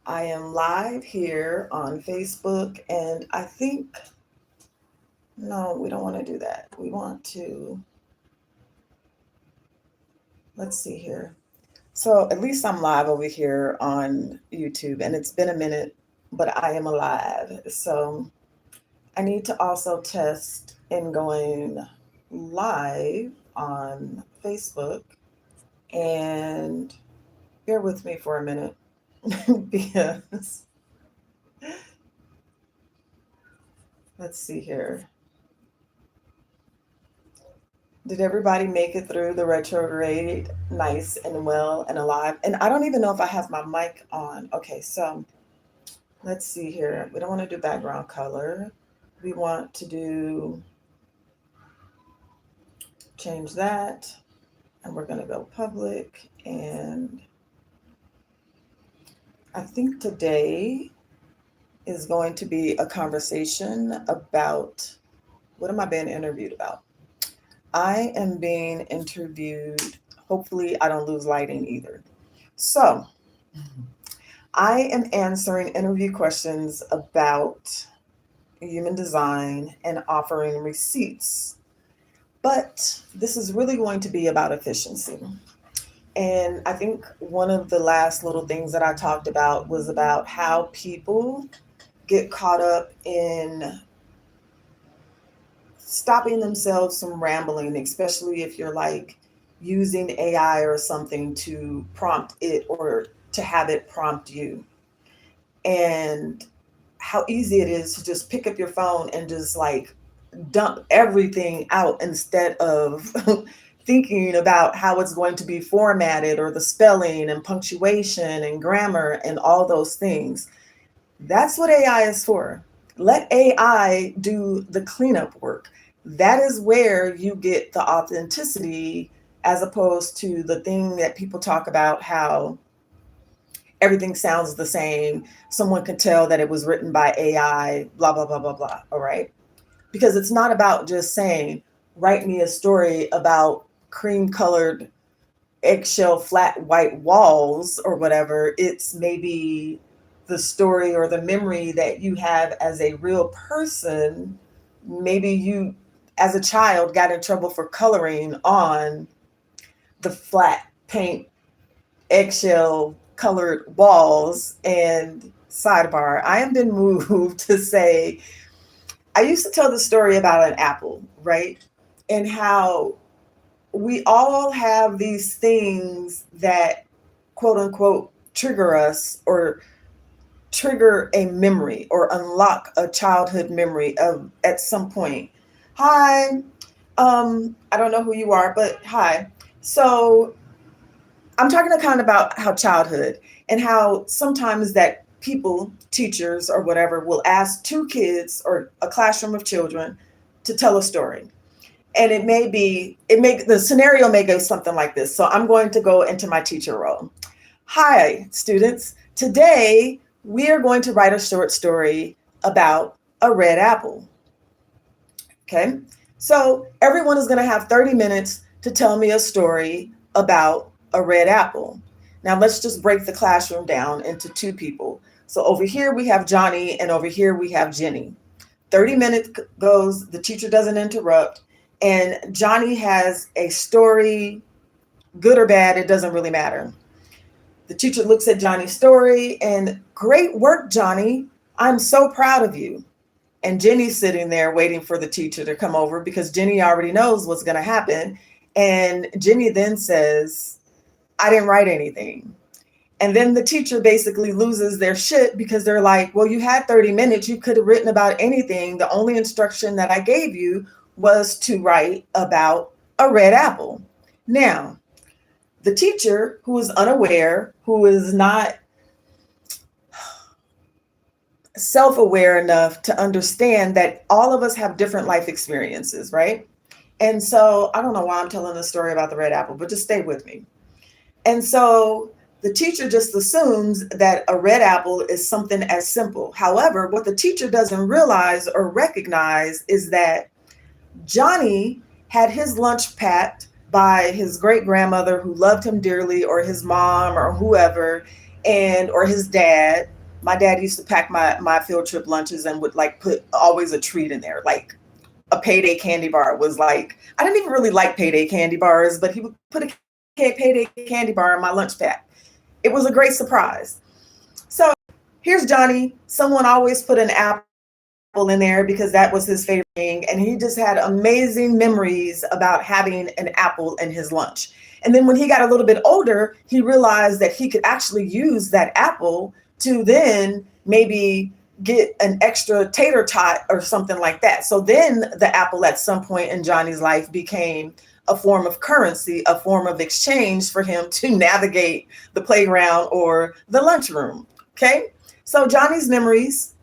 I am live here on Facebook, and I think, no, we don't want to do that. We want to, let's see here. So at least I'm live over here on YouTube, and it's been a minute, but I am alive. So I need to also test in going live on Facebook, and bear with me for a minute because let's see here. Did everybody make it through the retrograde nice and well and alive? And I don't even know if I have my mic on. Okay, so let's see here. We don't want to do background color. We want to do change that, and we're going to go public. And I think today is going to be a conversation about what am I being interviewed about? I am being interviewed. Hopefully, I don't lose lighting either. So, I am answering interview questions about human design and offering receipts. But this is really going to be about efficiency. And I think one of the last little things that I talked about was about how people get caught up in stopping themselves from rambling, especially if you're like using AI or something to prompt it or to have it prompt you. And how easy it is to just pick up your phone and just like dump everything out instead of thinking about how it's going to be formatted or the spelling and punctuation and grammar and all those things. That's what AI is for. Let AI do the cleanup work. That is where you get the authenticity as opposed to the thing that people talk about how everything sounds the same. Someone could tell that it was written by AI, blah, blah, blah, blah, blah. All right. Because it's not about just saying, write me a story about cream colored eggshell flat white walls or whatever. It's maybe the story or the memory that you have as a real person. Maybe you, as a child, got in trouble for coloring on the flat paint eggshell colored walls. And sidebar, I have been moved to say, I used to tell the story about an apple, right? And how we all have these things that quote unquote trigger us or trigger a memory or unlock a childhood memory of at some point. Hi, I don't know who you are, but hi. So I'm talking kind of about how childhood and how sometimes that people, teachers or whatever, will ask two kids or a classroom of children to tell a story. And the scenario may go something like this. So I'm going to go into my teacher role. Hi, students. Today we are going to write a short story about a red apple. Okay. So everyone is going to have 30 minutes to tell me a story about a red apple. Now let's just break the classroom down into two people. So over here we have Johnny and over here we have Jenny. 30 minutes goes, the teacher doesn't interrupt, and Johnny has a story, good or bad, it doesn't really matter. The teacher looks at Johnny's story and, great work, Johnny. I'm so proud of you. And Jenny's sitting there waiting for the teacher to come over because Jenny already knows what's going to happen. And Jenny then says, I didn't write anything. And then the teacher basically loses their shit because they're like, well, you had 30 minutes. You could have written about anything. The only instruction that I gave you was to write about a red apple. Now, the teacher who is unaware, who is not self-aware enough to understand that all of us have different life experiences, right? And so I don't know why I'm telling the story about the red apple, but just stay with me. And so the teacher just assumes that a red apple is something as simple. However, what the teacher doesn't realize or recognize is that Johnny had his lunch packed by his great grandmother who loved him dearly, or his mom, or whoever. and or his dad. My dad used to pack my field trip lunches and would like put always a treat in there, like a payday candy bar was like, I didn't even really like payday candy bars, but he would put a payday candy bar in my lunch pack. It was a great surprise. So here's Johnny. Someone always put an apple in there because that was his favorite thing. And he just had amazing memories about having an apple in his lunch. And then when he got a little bit older, he realized that he could actually use that apple to then maybe get an extra tater tot or something like that. So then the apple at some point in Johnny's life became a form of currency, a form of exchange for him to navigate the playground or the lunchroom. Okay. So Johnny's memories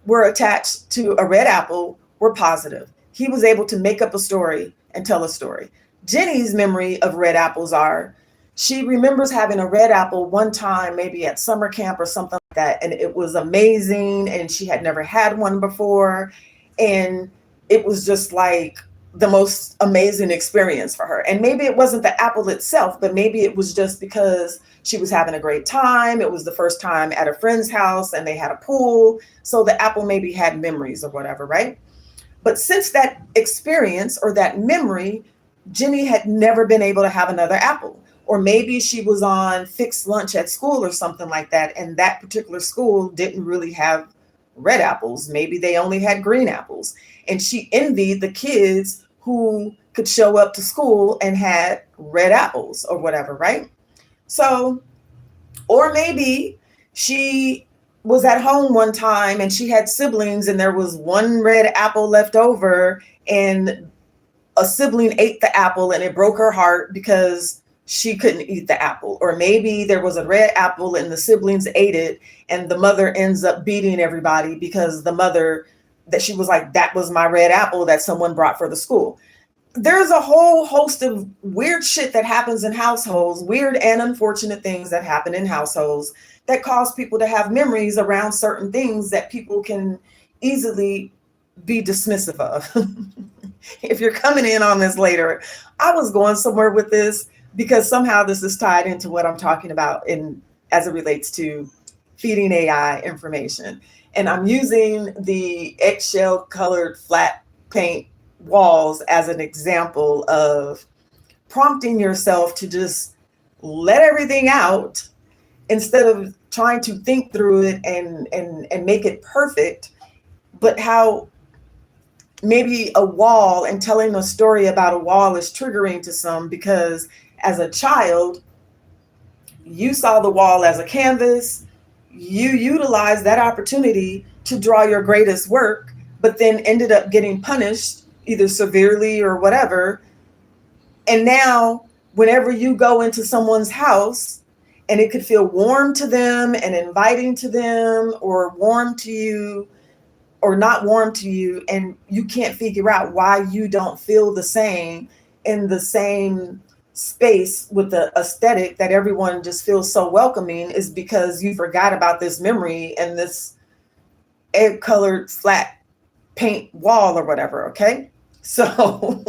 were attached to a red apple were positive. He was able to make up a story and tell a story. Jenny's memory of red apples are she remembers having a red apple one time, maybe at summer camp or something like that, and it was amazing, and she had never had one before, and it was just like the most amazing experience for her. And maybe it wasn't the apple itself, but maybe it was just because she was having a great time. It was the first time at a friend's house and they had a pool. So the apple maybe had memories or whatever, right? But since that experience or that memory, Jenny had never been able to have another apple. Or maybe she was on fixed lunch at school or something like that. And that particular school didn't really have red apples. Maybe they only had green apples. And she envied the kids who could show up to school and had red apples or whatever, right? So, or maybe she was at home one time and she had siblings and there was one red apple left over and a sibling ate the apple and it broke her heart because she couldn't eat the apple. Or maybe there was a red apple and the siblings ate it and the mother ends up beating everybody because the mother that she was like, that was my red apple that someone brought for the school. There's a whole host of weird shit that happens in households, weird and unfortunate things that happen in households that cause people to have memories around certain things that people can easily be dismissive of. If you're coming in on this later, I was going somewhere with this because somehow this is tied into what I'm talking about in as it relates to feeding AI information. And I'm using the eggshell colored flat paint walls as an example of prompting yourself to just let everything out instead of trying to think through it and make it perfect, but how maybe a wall and telling a story about a wall is triggering to some because as a child, you saw the wall as a canvas, you utilized that opportunity to draw your greatest work, but then ended up getting punished either severely or whatever. And now, whenever you go into someone's house and it could feel warm to them and inviting to them, or warm to you, or not warm to you, and you can't figure out why you don't feel the same in the same space with the aesthetic that everyone just feels so welcoming, is because you forgot about this memory and this egg colored flat paint wall or whatever. Okay. So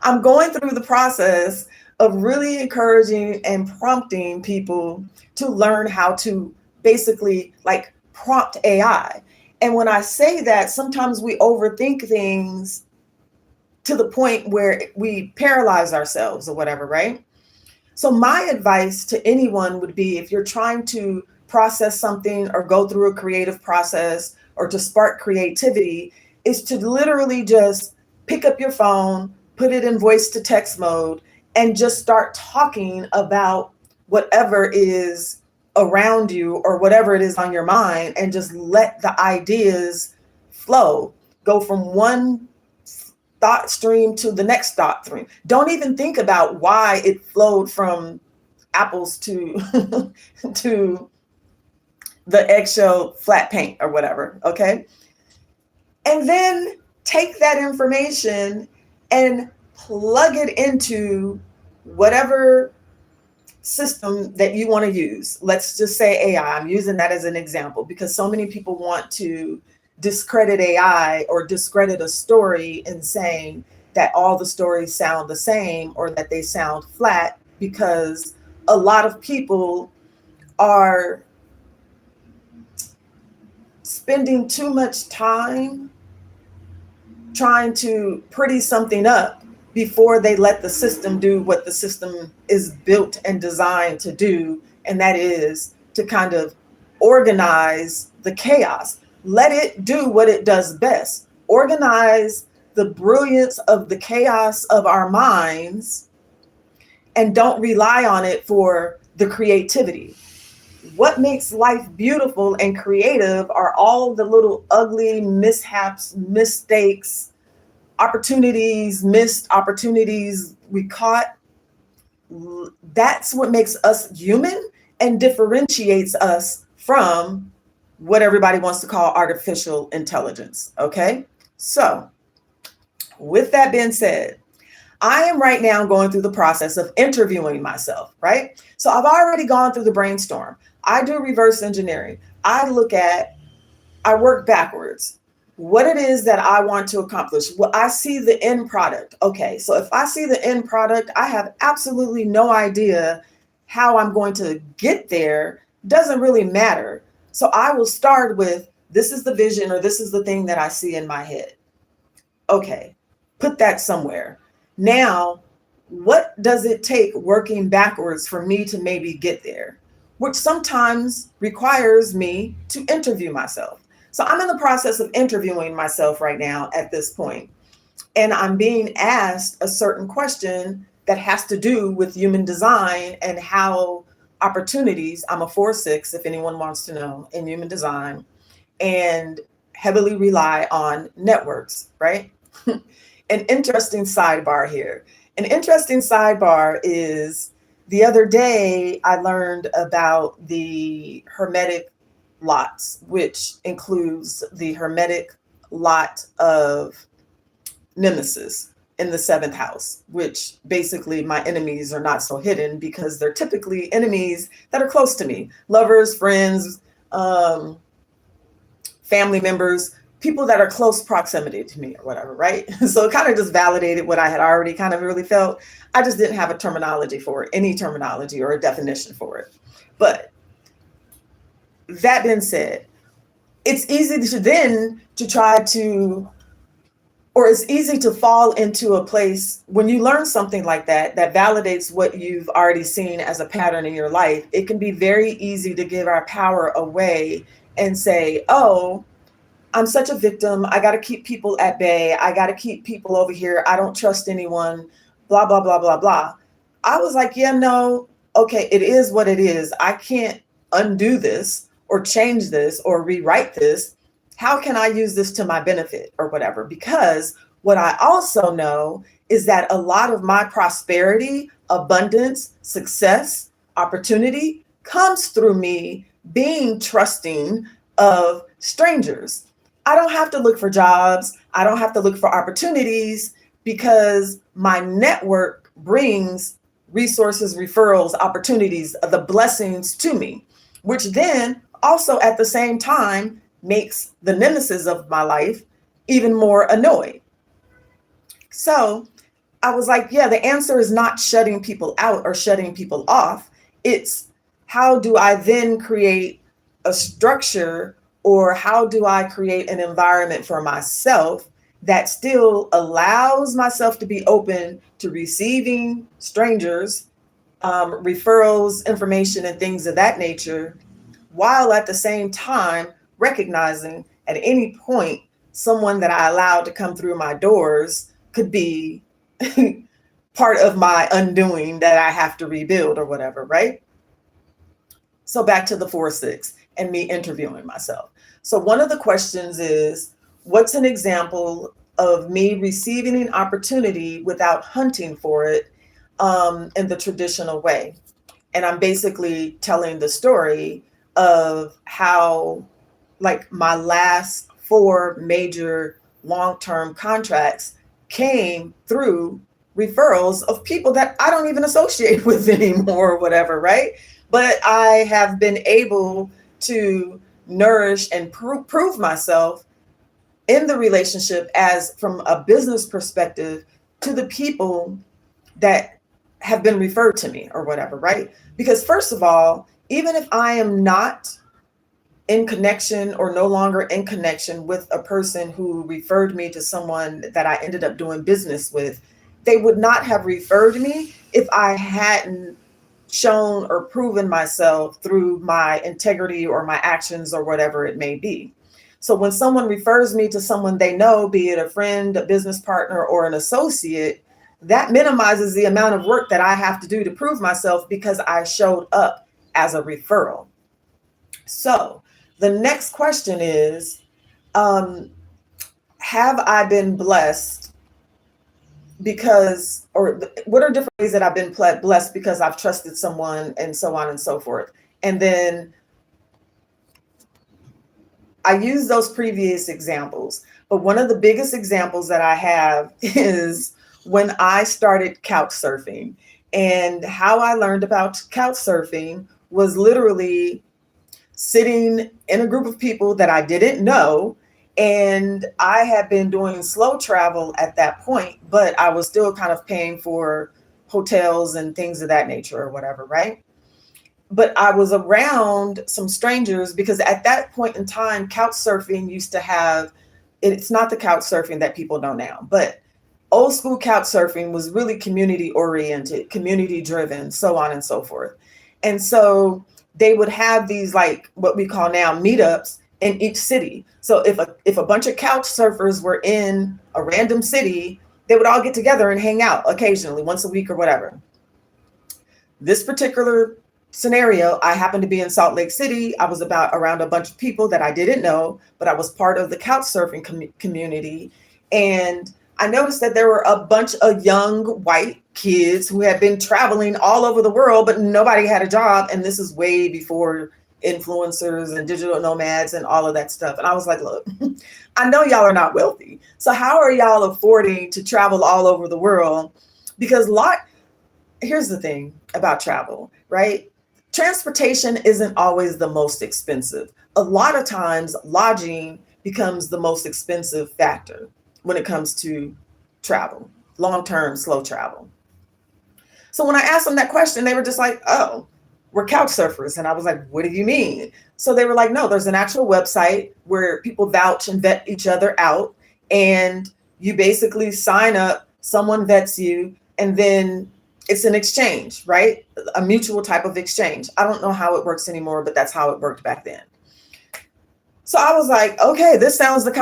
I'm going through the process of really encouraging and prompting people to learn how to basically like prompt AI. And when I say that, sometimes we overthink things to the point where we paralyze ourselves or whatever, right? So my advice to anyone would be, if you're trying to process something or go through a creative process or to spark creativity, is to literally just pick up your phone, put it in voice to text mode, and just start talking about whatever is around you or whatever it is on your mind, and just let the ideas flow. Go from one thought stream to the next thought stream. Don't even think about why it flowed from apples to to the eggshell flat paint or whatever. Okay. And then take that information and plug it into whatever system that you want to use. Let's just say AI. I'm using that as an example because so many people want to discredit AI or discredit a story in saying that all the stories sound the same or that they sound flat because a lot of people are spending too much time trying to pretty something up before they let the system do what the system is built and designed to do, and that is to kind of organize the chaos. Let it do what it does best. Organize the brilliance of the chaos of our minds and don't rely on it for the creativity. What makes life beautiful and creative are all the little ugly mishaps, mistakes, opportunities, missed opportunities we caught. That's what makes us human and differentiates us from what everybody wants to call artificial intelligence. Okay. So, with that being said, I am right now going through the process of interviewing myself, right? So I've already gone through the brainstorm. I do reverse engineering. I work backwards. What it is that I want to accomplish. Well, I see the end product. Okay, so if I see the end product, I have absolutely no idea how I'm going to get there. Doesn't really matter. So I will start with this is the vision or this is the thing that I see in my head. Okay, put that somewhere. Now, what does it take working backwards for me to maybe get there? Which sometimes requires me to interview myself. So I'm in the process of interviewing myself right now at this point, and I'm being asked a certain question that has to do with human design and how opportunities, I'm a 4/6, if anyone wants to know, in human design, and heavily rely on networks, right? An interesting sidebar here. An interesting sidebar is the other day I learned about the Hermetic lots, which includes the Hermetic lot of Nemesis in the seventh house, which basically my enemies are not so hidden because they're typically enemies that are close to me, lovers, friends, family members, people that are close proximity to me or whatever, right? So it kind of just validated what I had already kind of really felt. I just didn't have a terminology for it, any terminology or a definition for it. But that being said, it's easy to then to try to, or it's easy to fall into a place when you learn something like that, that validates what you've already seen as a pattern in your life. It can be very easy to give our power away and say, oh, I'm such a victim. I got to keep people at bay. I got to keep people over here. I don't trust anyone, blah, blah, blah, blah, blah. I was like, yeah, no, okay, it is what it is. I can't undo this or change this or rewrite this. How can I use this to my benefit or whatever? Because what I also know is that a lot of my prosperity, abundance, success, opportunity comes through me being trusting of strangers. I don't have to look for jobs. I don't have to look for opportunities because my network brings resources, referrals, opportunities, the blessings to me, which then also at the same time makes the nemesis of my life even more annoyed. So I was like, yeah, the answer is not shutting people out or shutting people off. It's how do I then create a structure, or how do I create an environment for myself that still allows myself to be open to receiving strangers, referrals, information, and things of that nature, while at the same time recognizing at any point someone that I allowed to come through my doors could be part of my undoing that I have to rebuild or whatever, right? So back to the 4/6 and me interviewing myself. So one of the questions is, what's an example of me receiving an opportunity without hunting for it in the traditional way? And I'm basically telling the story of how, like, my last 4 major long-term contracts came through referrals of people that I don't even associate with anymore or whatever, right? But I have been able to nourish and prove myself in the relationship as from a business perspective to the people that have been referred to me or whatever, right? Because first of all, even if I am not in connection or no longer in connection with a person who referred me to someone that I ended up doing business with, they would not have referred me if I hadn't shown or proven myself through my integrity or my actions or whatever it may be. So when someone refers me to someone they know, be it a friend, a business partner, or an associate, that minimizes the amount of work that I have to do to prove myself because I showed up as a referral. So the next question is, um, have I been blessed because, or what are different ways that I've been blessed because I've trusted someone and so on and so forth? And then I use those previous examples, but one of the biggest examples that I have is when I started couch surfing. And how I learned about couch surfing was literally sitting in a group of people that I didn't know. And I had been doing slow travel at that point, but I was still kind of paying for hotels and things of that nature or whatever, right? But I was around some strangers because at that point in time, couch surfing used to have, it's not the couch surfing that people know now, but old school couch surfing was really community oriented, community driven, so on and so forth. And so they would have these like what we call now meetups in each city. So if a bunch of couch surfers were in a random city, they would all get together and hang out occasionally, once a week or whatever. This particular scenario, I happened to be in Salt Lake City. I was about around a bunch of people that I didn't know, but I was part of the couch surfing community. And I noticed that there were a bunch of young white kids who had been traveling all over the world, but nobody had a job. And this is way before influencers and digital nomads and all of that stuff. And I was like, look, I know y'all are not wealthy. So how are y'all affording to travel all over the world? Because here's the thing about travel, right? Transportation isn't always the most expensive. A lot of times, lodging becomes the most expensive factor when it comes to travel, long-term, slow travel. So when I asked them that question, they were just like, oh, we're couch surfers. And I was like, what do you mean? So they were like, no, there's an actual website where people vouch and vet each other out. And you basically sign up, someone vets you, and then it's an exchange, right? A mutual type of exchange. I don't know how it works anymore, but that's how it worked back then. So I was like, okay, this sounds like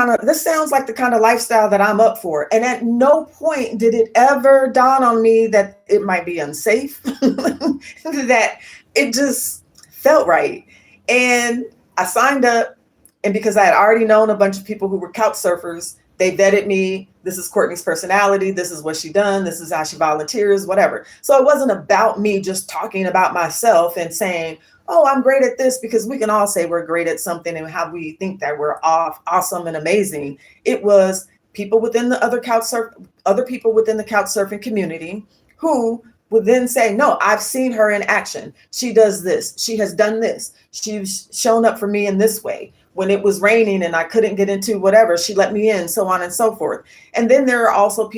the kind of lifestyle that I'm up for. And at no point did it ever dawn on me that it might be unsafe, that it just felt right. And I signed up, and because I had already known a bunch of people who were couch surfers, they vetted me. This is Courtney's personality. This is what she done. This is how she volunteers, whatever. So it wasn't about me just talking about myself and saying, oh, I'm great at this, because we can all say we're great at something and how we think that we're awesome and amazing. It was people within the other people within the couch surfing community who would then say, no, I've seen her in action. She does this. She has done this. She's shown up for me in this way. When it was raining and I couldn't get into whatever, she let me in, so on and so forth. And then there are also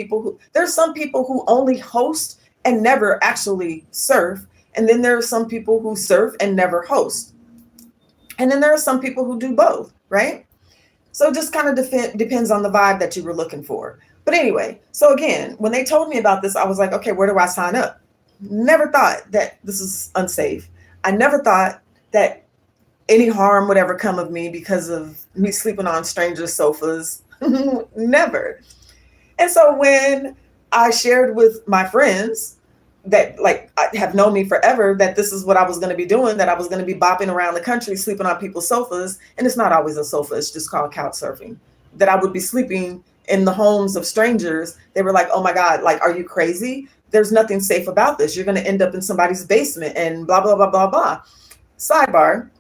there's some people who only host and never actually surf. And then there are some people who surf and never host. And then there are some people who do both, right? So it just kind of depends on the vibe that you were looking for. But anyway, so again, when they told me about this, I was like, okay, where do I sign up? Never thought that this is unsafe. I never thought that any harm would ever come of me because of me sleeping on strangers' sofas. Never. And so when I shared with my friends that like have known me forever, that this is what I was going to be doing, that I was going to be bopping around the country, sleeping on people's sofas. And it's not always a sofa. It's just called couch surfing. That I would be sleeping in the homes of strangers. They were like, oh my God, like, are you crazy? There's nothing safe about this. You're going to end up in somebody's basement and blah, blah, blah, blah, blah. Sidebar.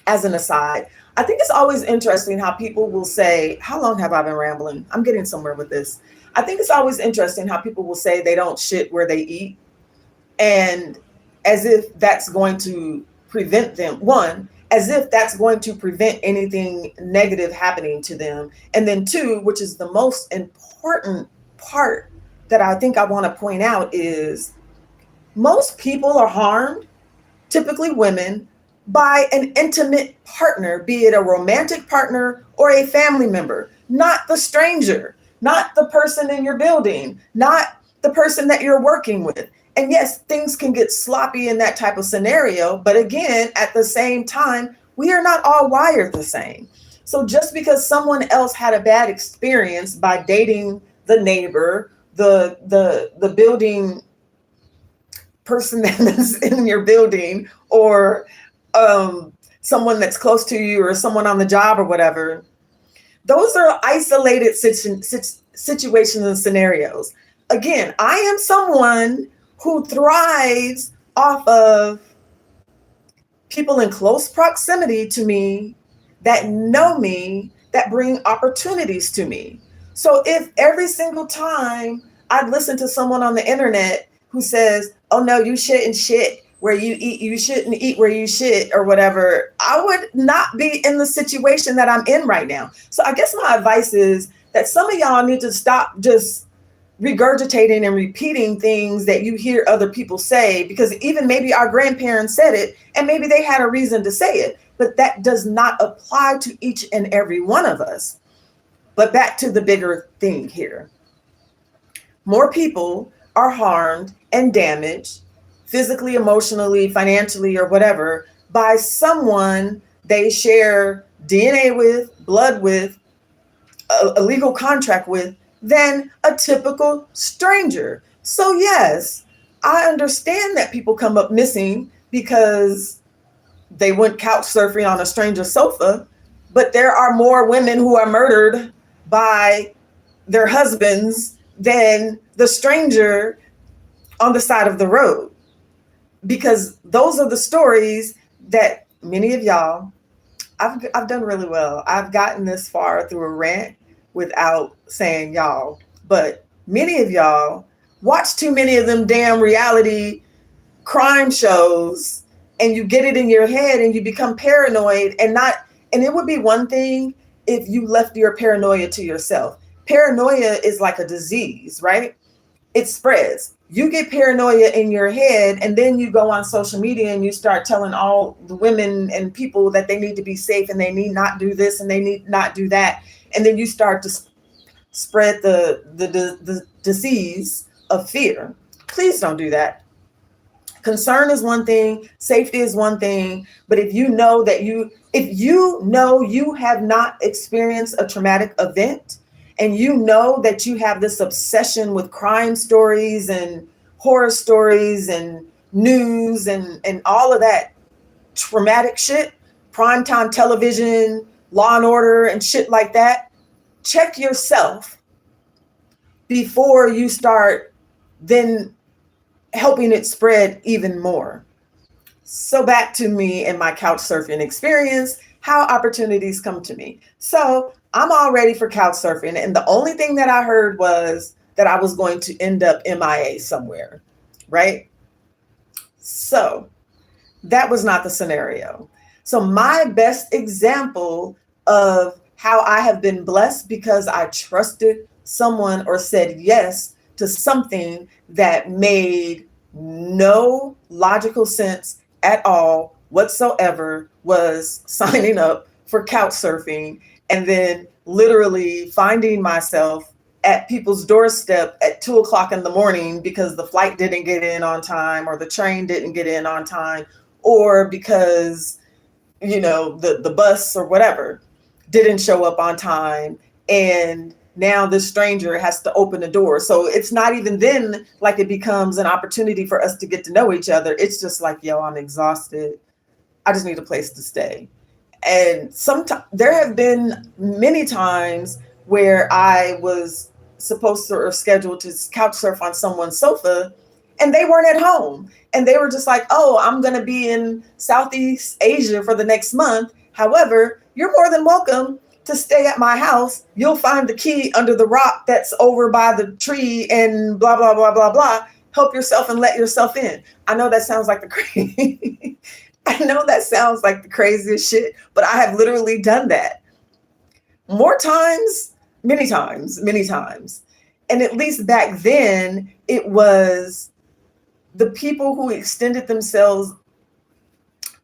As an aside, I think it's always interesting how people will say, how long have I been rambling? I'm getting somewhere with this. I think it's always interesting how people will say they don't shit where they eat. And as if that's going to prevent them, one, as if that's going to prevent anything negative happening to them. And then two, which is the most important part that I think I want to point out, is Most people are harmed, typically women, by an intimate partner, be it a romantic partner or a family member, not the stranger, not the person in your building, not the person that you're working with. And yes, things can get sloppy in that type of scenario. But again, at the same time, we are not all wired the same. So just because someone else had a bad experience by dating the neighbor, the building person that's in your building, or someone that's close to you, or someone on the job or whatever, those are isolated situations and scenarios. Again, I am someone who thrives off of people in close proximity to me that know me, that bring opportunities to me. So if every single time I listen to someone on the internet who says, oh no, you shouldn't shit where you eat, you shouldn't eat where you shit, or whatever, I would not be in the situation that I'm in right now. So I guess my advice is that some of y'all need to stop just regurgitating and repeating things that you hear other people say, because even maybe our grandparents said it and maybe they had a reason to say it, but that does not apply to each and every one of us. But back to the bigger thing here. More people are harmed and damaged physically, emotionally, financially, or whatever by someone they share DNA with, blood with, a legal contract with, than a typical stranger. So yes, I understand that people come up missing because they went couch surfing on a stranger's sofa, but there are more women who are murdered by their husbands than the stranger on the side of the road. Because those are the stories that many of y'all, I've done really well. I've gotten this far through a rant without saying y'all, but many of y'all watch too many of them damn reality crime shows, and you get it in your head and you become paranoid. And it would be one thing if you left your paranoia to yourself. Paranoia is like a disease, right? It spreads. You get paranoia in your head, and then you go on social media and you start telling all the women and people that they need to be safe and they need not do this and they need not do that. And then you start to spread the disease of fear. Please don't do that. Concern is one thing, safety is one thing, but if you know you have not experienced a traumatic event, and you know that you have this obsession with crime stories and horror stories and news and all of that traumatic shit, primetime television, Law and Order and shit like that, check yourself before you start then helping it spread even more. So back to me and my couch surfing experience, how opportunities come to me. So I'm all ready for couch surfing. And the only thing that I heard was that I was going to end up MIA somewhere, right? So that was not the scenario. So my best example of how I have been blessed because I trusted someone or said yes to something that made no logical sense at all whatsoever was signing up for couch surfing and then literally finding myself at people's doorstep at 2:00 in the morning because the flight didn't get in on time or the train didn't get in on time, or because, the bus or whatever didn't show up on time. And now this stranger has to open the door. So it's not even then like it becomes an opportunity for us to get to know each other. It's just like, yo, I'm exhausted. I just need a place to stay. And sometimes there have been many times where I was supposed to or scheduled to couch surf on someone's sofa and they weren't at home. And they were just like, oh, I'm going to be in Southeast Asia for the next month. However, you're more than welcome to stay at my house. You'll find the key under the rock that's over by the tree and blah, blah, blah, blah, blah. Help yourself and let yourself in. I know that sounds like I know that sounds like the craziest shit, but I have literally done that more times, many times. And at least back then it was the people who extended themselves,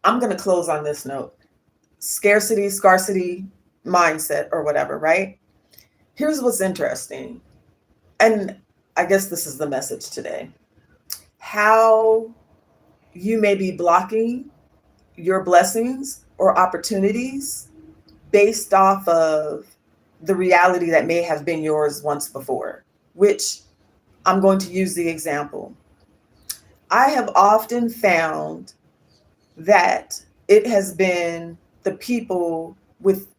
I'm going to close on this note, scarcity mindset or whatever, right? Here's what's interesting. And I guess this is the message today. How you may be blocking your blessings or opportunities based off of the reality that may have been yours once before, which I'm going to use the example. I have often found that it has been the people with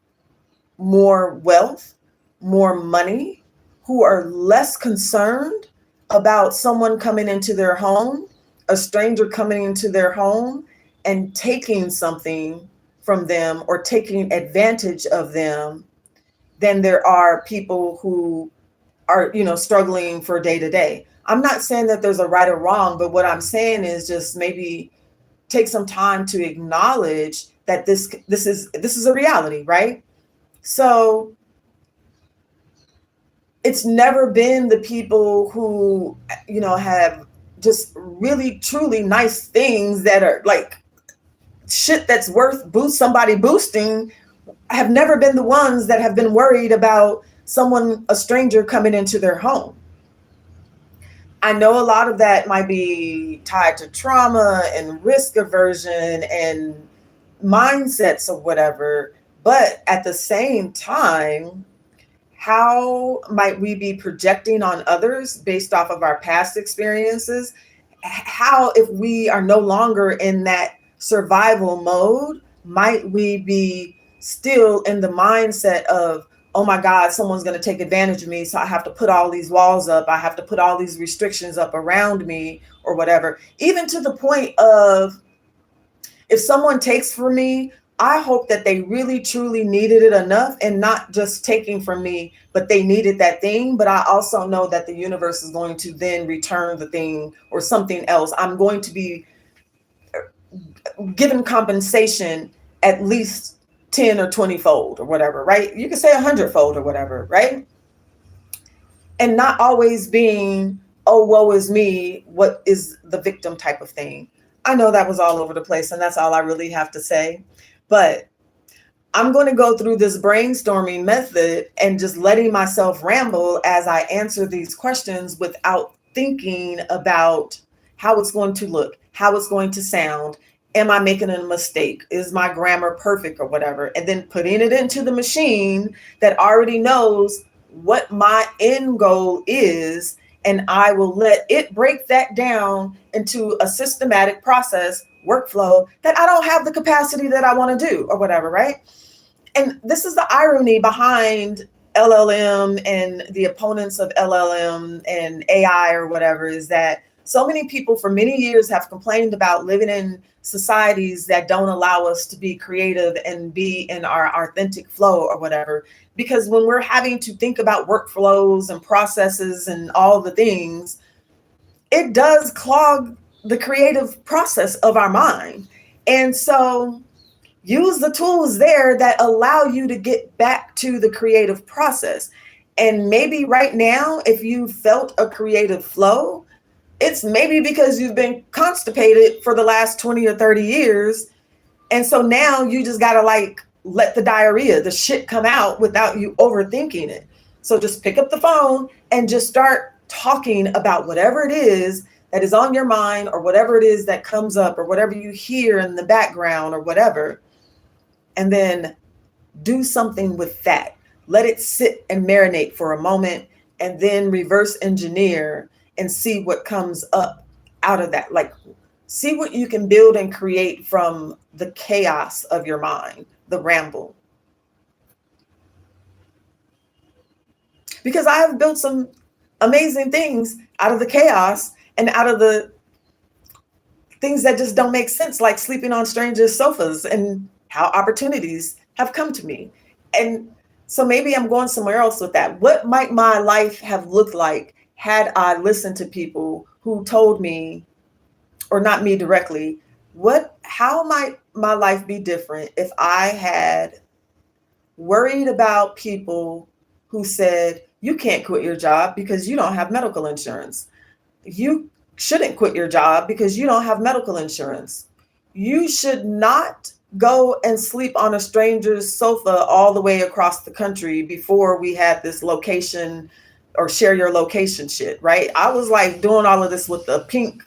more wealth, more money, who are less concerned about someone coming into their home, a stranger coming into their home and taking something from them or taking advantage of them than there are people who are, struggling for day to day. I'm not saying that there's a right or wrong, but what I'm saying is just maybe take some time to acknowledge that this is a reality, right? So it's never been the people who, have just really truly nice things that are like shit that's worth somebody boosting, have never been the ones that have been worried about a stranger coming into their home. I know a lot of that might be tied to trauma and risk aversion and mindsets or whatever, but at the same time, how might we be projecting on others based off of our past experiences? How, if we are no longer in that survival mode, might we be still in the mindset of, oh my God, someone's going to take advantage of me, so I have to put all these walls up, I have to put all these restrictions up around me or whatever, even to the point of, if someone takes from me, I hope that they really truly needed it enough and not just taking from me, but they needed that thing. But I also know that the universe is going to then return the thing or something else. I'm going to be given compensation at least 10 or 20 fold or whatever, right? You can say 100 fold or whatever, right? And not always being, oh, woe is me, what is the victim type of thing. I know that was all over the place, and that's all I really have to say. But I'm going to go through this brainstorming method and just letting myself ramble as I answer these questions without thinking about how it's going to look, how it's going to sound. Am I making a mistake? Is my grammar perfect or whatever? And then putting it into the machine that already knows what my end goal is. And I will let it break that down into a systematic process workflow that I don't have the capacity that I want to do or whatever, right? And this is the irony behind LLM and the opponents of LLM and AI or whatever, is that so many people for many years have complained about living in societies that don't allow us to be creative and be in our authentic flow or whatever. Because when we're having to think about workflows and processes and all the things, it does clog the creative process of our mind. And so use the tools there that allow you to get back to the creative process. And maybe right now, if you felt a creative flow, it's maybe because you've been constipated for the last 20 or 30 years. And so now you just got to let the diarrhea, the shit come out without you overthinking it. So just pick up the phone and just start talking about whatever it is that is on your mind, or whatever it is that comes up, or whatever you hear in the background or whatever. And then do something with that. Let it sit and marinate for a moment, and then reverse engineer and see what comes up out of that. See what you can build and create from the chaos of your mind, the ramble. Because I have built some amazing things out of the chaos and out of the things that just don't make sense, like sleeping on strangers' sofas, and how opportunities have come to me. And so maybe I'm going somewhere else with that. What might my life have looked like had I listened to people who told me, or not me directly, how might my life be different if I had worried about people who said, you can't quit your job because you don't have medical insurance. You shouldn't quit your job because you don't have medical insurance. You should not go and sleep on a stranger's sofa all the way across the country before we had this location or share your location shit, right? I was like doing all of this with the pink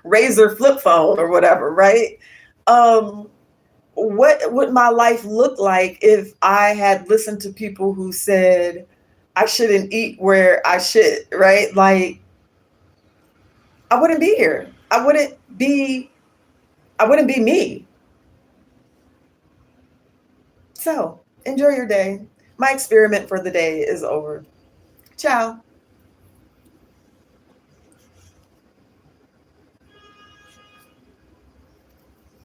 razor flip phone or whatever, right? Um, what would my life look like if I had listened to people who said I shouldn't eat where I should, right? Like, I wouldn't be here. I wouldn't be me. So enjoy your day. My experiment for the day is over. Ciao.